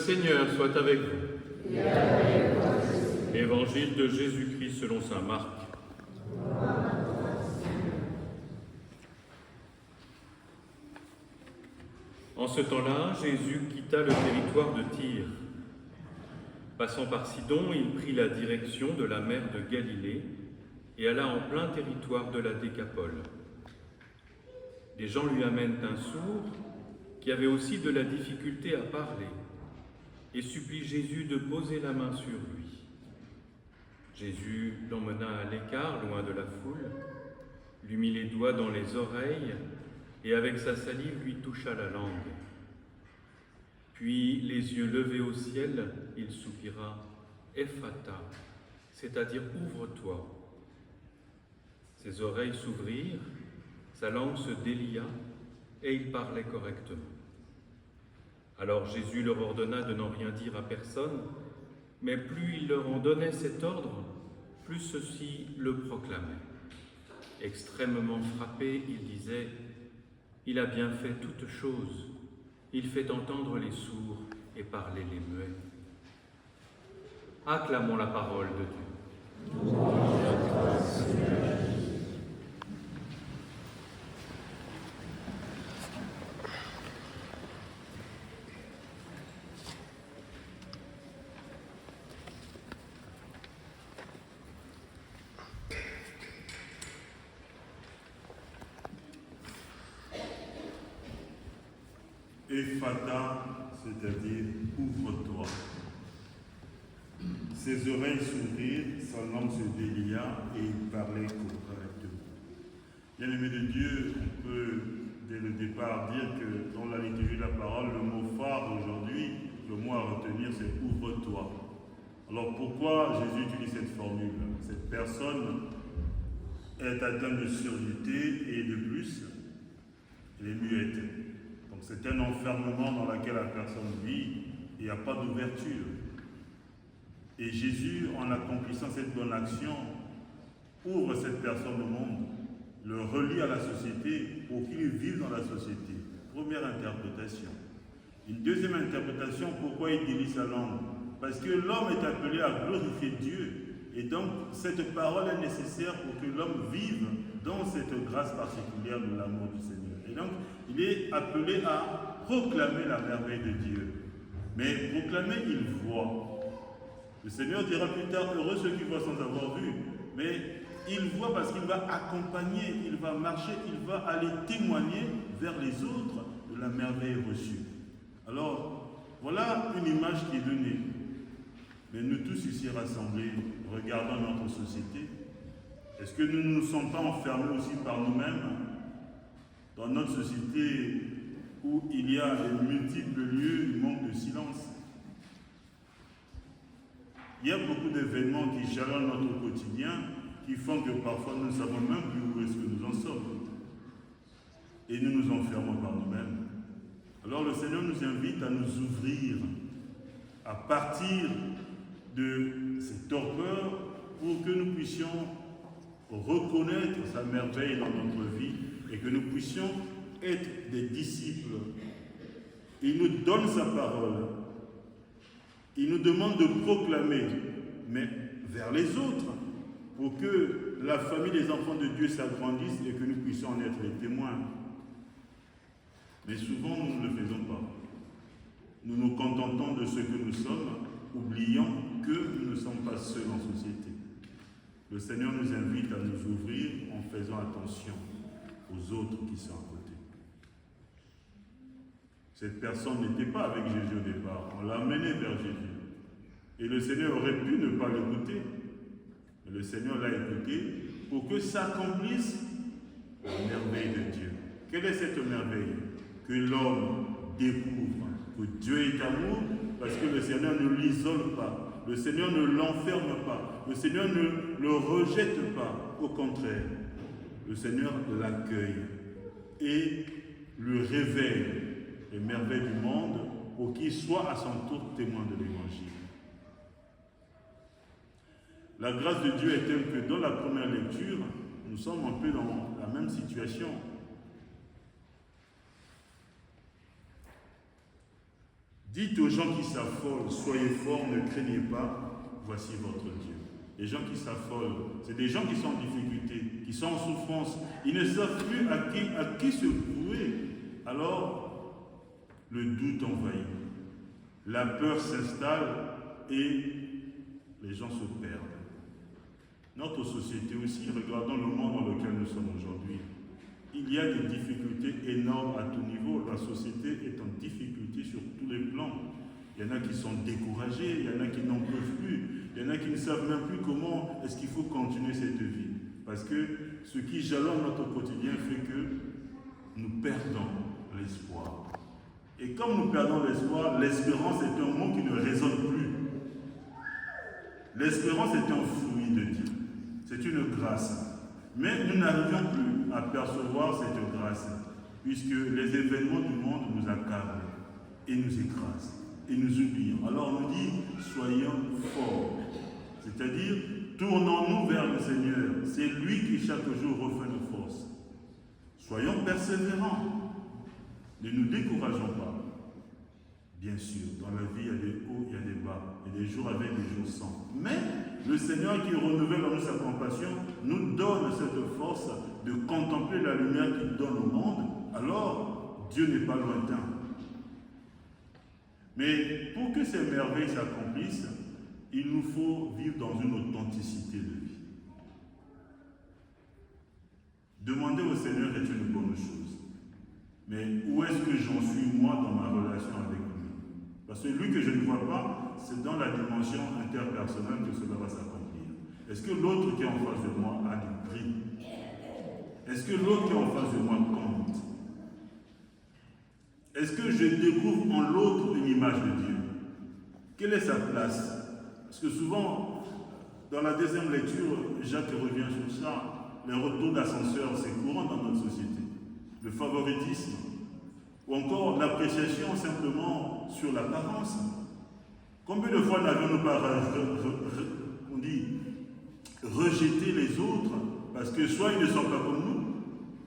Le Seigneur soit avec vous. Et avec toi aussi. Évangile de Jésus-Christ selon saint Marc. En ce temps-là, Jésus quitta le territoire de Tyr. Passant par Sidon, il prit la direction de la mer de Galilée et alla en plein territoire de la Décapole. Des gens lui amènent un sourd qui avait aussi de la difficulté à parler et supplie Jésus de poser la main sur lui. Jésus l'emmena à l'écart, loin de la foule, lui mit les doigts dans les oreilles et avec sa salive lui toucha la langue. Puis, les yeux levés au ciel, il soupira « Ephata », c'est-à-dire « Ouvre-toi ». Ses oreilles s'ouvrirent, sa langue se délia et il parlait correctement. Alors Jésus leur ordonna de n'en rien dire à personne, mais plus il leur en donnait cet ordre, plus ceux-ci le proclamaient. Extrêmement frappé, il disait « Il a bien fait toutes choses, il fait entendre les sourds et parler les muets. » Acclamons la parole de Dieu. Ephata, c'est-à-dire ouvre-toi. Ses oreilles s'ouvrirent, sa langue se délia et il parlait correctement. Bien-aimé de Dieu, on peut dès le départ dire que dans la liturgie de la parole, le mot phare aujourd'hui, le mot à retenir, c'est ouvre-toi. Alors pourquoi Jésus utilise cette formule? Cette personne est atteinte de surdité et de plus, elle est muette. Donc c'est un enfermement dans lequel la personne vit, il n'y a pas d'ouverture. Et Jésus, en accomplissant cette bonne action, ouvre cette personne au monde, le relie à la société pour qu'il vive dans la société. Première interprétation. Une deuxième interprétation, pourquoi il délie sa langue? Parce que l'homme est appelé à glorifier Dieu. Et donc, cette parole est nécessaire pour que l'homme vive dans cette grâce particulière de l'amour du Seigneur. Et donc, il est appelé à proclamer la merveille de Dieu. Mais proclamer, il voit. Le Seigneur dira plus tard, heureux ceux qui voient sans avoir vu. Mais il voit parce qu'il va accompagner, il va marcher, il va aller témoigner vers les autres de la merveille reçue. Alors, voilà une image qui est donnée. Mais nous tous ici rassemblés, regardons notre société. Est-ce que nous ne nous sommes pas enfermés aussi par nous-mêmes dans notre société où il y a de multiples lieux, il manque de silence? Il y a beaucoup d'événements qui jalonnent notre quotidien, qui font que parfois nous ne savons même plus où est-ce que nous en sommes. Et nous nous enfermons par nous-mêmes. Alors le Seigneur nous invite à nous ouvrir, à partir de cette torpeur pour que nous puissions reconnaître sa merveille dans notre vie et que nous puissions être des disciples. Il nous donne sa parole. Il nous demande de proclamer, mais vers les autres, pour que la famille des enfants de Dieu s'agrandisse et que nous puissions en être les témoins. Mais souvent, nous ne le faisons pas. Nous nous contentons de ce que nous sommes, oubliant que nous ne sommes pas seuls en société. Le Seigneur nous invite à nous ouvrir en faisant attention aux autres qui sont à côté. Cette personne n'était pas avec Jésus au départ, on l'a amené vers Jésus. Et le Seigneur aurait pu ne pas l'écouter. Mais le Seigneur l'a écouté pour que s'accomplisse la merveille de Dieu. Quelle est cette merveille? Que l'homme découvre que Dieu est amour, parce que le Seigneur ne l'isole pas, le Seigneur ne l'enferme pas, le Seigneur ne le rejette pas, au contraire, le Seigneur l'accueille et lui révèle les merveilles du monde pour qu'il soit à son tour témoin de l'Évangile. La grâce de Dieu est telle que dans la première lecture, nous sommes un peu dans la même situation. Dites aux gens qui s'affolent, soyez forts, ne craignez pas, voici votre Dieu. Les gens qui s'affolent, c'est des gens qui sont en difficulté, qui sont en souffrance. Ils ne savent plus à qui se vouer. Alors, le doute envahit. La peur s'installe et les gens se perdent. Notre société aussi, regardons le monde dans lequel nous sommes aujourd'hui. Il y a des difficultés énormes à tout niveau. La société est en difficulté sur tous les plans. Il y en a qui sont découragés, il y en a qui n'en peuvent plus, il y en a qui ne savent même plus comment est-ce qu'il faut continuer cette vie. Parce que ce qui jalonne notre quotidien fait que nous perdons l'espoir. Et comme nous perdons l'espoir, l'espérance est un mot qui ne résonne plus. L'espérance est un fruit de Dieu. C'est une grâce. Mais nous n'arrivons plus à percevoir cette grâce, puisque les événements du monde nous accablent et nous écrasent. Et nous oublions. Alors on nous dit, soyons forts. C'est-à-dire, tournons-nous vers le Seigneur. C'est lui qui chaque jour refait nos forces. Soyons persévérants. Ne nous décourageons pas. Bien sûr, dans la vie, il y a des hauts, il y a des bas. Il y a des jours avec, des jours sans. Mais le Seigneur qui renouvelle en nous sa compassion nous donne cette force de contempler la lumière qu'il donne au monde. Alors, Dieu n'est pas lointain. Mais pour que ces merveilles s'accomplissent, il nous faut vivre dans une authenticité de vie. Demander au Seigneur est une bonne chose. Mais où est-ce que j'en suis moi dans ma relation avec lui? Parce que lui que je ne vois pas, c'est dans la dimension interpersonnelle que cela va s'accomplir. Est-ce que l'autre qui est en face de moi a du prix? Est-ce que l'autre qui est en face de moi compte? Est-ce que je découvre en l'autre une image de Dieu? Quelle est sa place? Parce que souvent, dans la deuxième lecture, Jacques revient sur ça, les retours d'ascenseur, c'est courant dans notre société. Le favoritisme, ou encore l'appréciation simplement sur l'apparence. Combien de fois n'avons-nous pas rejeté les autres parce que soit ils ne sont pas comme nous,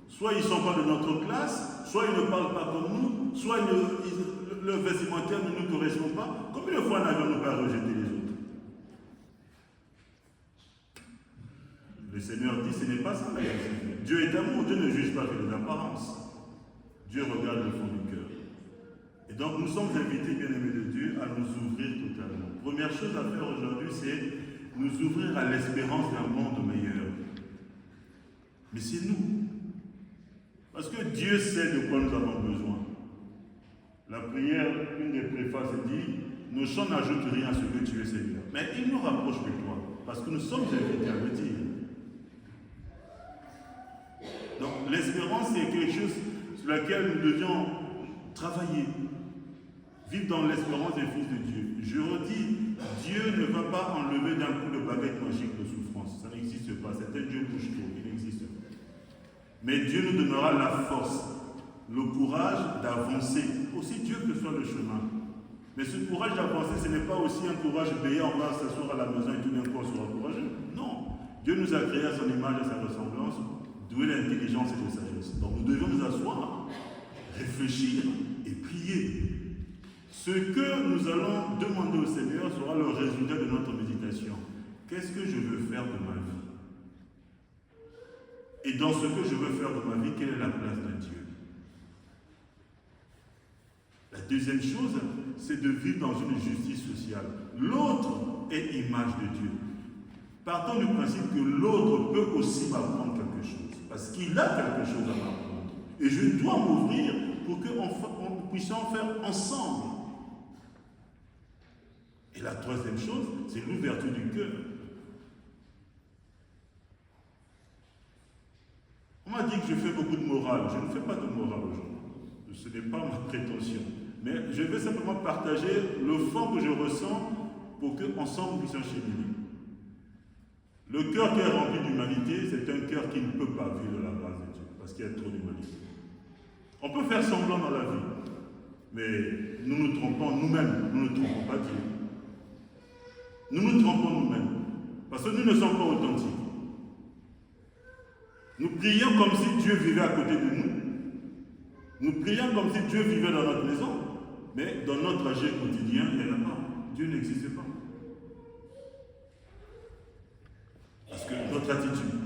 soit ils ne sont pas de notre classe, soit ils ne parlent pas comme nous, soit le vestimentaire ne nous correspond pas. Combien de fois n'avons-nous pas rejeté les autres? Le Seigneur dit, ce n'est pas ça la vérité. Dieu est amour, Dieu ne juge pas que les apparences. Dieu regarde le fond du cœur. Et donc nous sommes invités, bien-aimés de Dieu, à nous ouvrir totalement. Première chose à faire aujourd'hui, c'est nous ouvrir à l'espérance d'un monde meilleur. Mais c'est nous. Parce que Dieu sait de quoi nous avons besoin. La prière, une des préfaces dit, nos chants n'ajoutent rien à ce que tu es, Seigneur. Mais il nous rapproche de toi, parce que nous sommes invités à le dire. Donc l'espérance, c'est quelque chose sur laquelle nous devions travailler. Vivre dans l'espérance des fils de Dieu. Je redis, Dieu ne va pas enlever d'un coup de baguette magique de souffrance. Ça n'existe pas. C'est un Dieu bouche-trou. Il n'existe pas. Mais Dieu nous donnera la force, le courage d'avancer, aussi Dieu que soit le chemin. Mais ce courage d'avancer, ce n'est pas aussi un courage béant, on va s'asseoir à la maison et tout d'un coup on sera courageux. Non. Dieu nous a créé à son image et à sa ressemblance, doué d'intelligence et de sagesse. Donc nous devons nous asseoir, réfléchir et prier. Ce que nous allons demander au Seigneur sera le résultat de notre méditation. Qu'est-ce que je veux faire de ma vie? Et dans ce que je veux faire de ma vie, quelle est la place de Dieu? La deuxième chose, c'est de vivre dans une justice sociale. L'autre est image de Dieu. Partons du principe que l'autre peut aussi m'apprendre quelque chose, parce qu'il a quelque chose à m'apprendre. Et je dois m'ouvrir pour que nous puissions faire ensemble. Et la troisième chose, c'est l'ouverture du cœur. On m'a dit que je fais beaucoup de morale. Je ne fais pas de morale aujourd'hui. Ce n'est pas ma prétention. Mais je vais simplement partager le fond que je ressens pour qu'ensemble nous puissions cheminer. Le cœur qui est rempli d'humanité, c'est un cœur qui ne peut pas vivre de la grâce de Dieu, parce qu'il y a trop d'humanité. On peut faire semblant dans la vie, mais nous nous trompons nous-mêmes, nous ne trompons pas Dieu. Nous nous trompons nous-mêmes, parce que nous ne sommes pas authentiques. Nous prions comme si Dieu vivait à côté de nous. Nous prions comme si Dieu vivait dans notre maison. Mais dans notre trajet quotidien, il n'y en a pas. Dieu n'existe pas. Parce que notre attitude,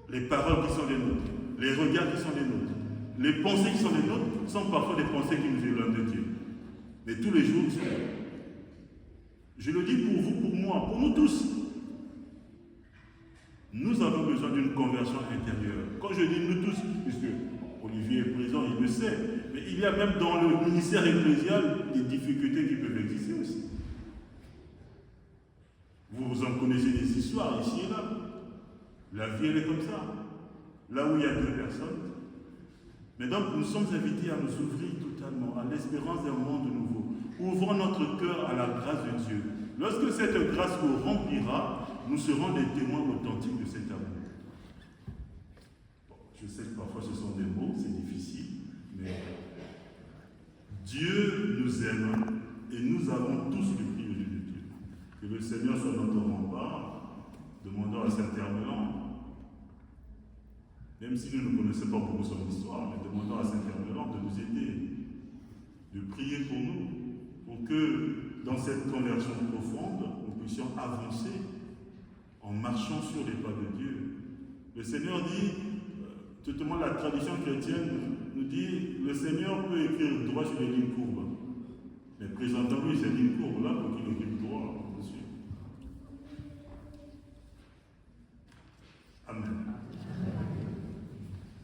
les paroles qui sont les nôtres, les regards qui sont les nôtres, les pensées qui sont les nôtres, sont parfois des pensées qui nous éloignent de Dieu. Mais tous les jours, je le dis pour vous, pour moi, pour nous tous. Nous avons besoin d'une conversion intérieure. Quand je dis nous tous, puisque Olivier est présent, il le sait, mais il y a même dans le ministère ecclésial des difficultés qui peuvent exister aussi. Vous en connaissez des histoires ici et là. La vie, elle est comme ça. Là où il y a deux personnes. Mais donc, nous sommes invités à nous ouvrir totalement à l'espérance d'un monde nouveau. Ouvrons notre cœur à la grâce de Dieu. Lorsque cette grâce nous remplira, nous serons des témoins authentiques de cet amour. Bon, je sais que parfois ce sont des mots, c'est difficile, mais Dieu nous aime et nous avons tous le prix de Dieu. Que le Seigneur soit notre rempart, demandons à Saint-Hermeland. Même si nous ne connaissons pas beaucoup son histoire, mais demandons à Saint-Hermeland de nous aider, de prier pour nous, pour que dans cette conversion profonde, nous puissions avancer en marchant sur les pas de Dieu. Le Seigneur dit, tout le monde, la tradition chrétienne nous dit, le Seigneur peut écrire droit sur les lignes courbes, mais présentons-lui ces lignes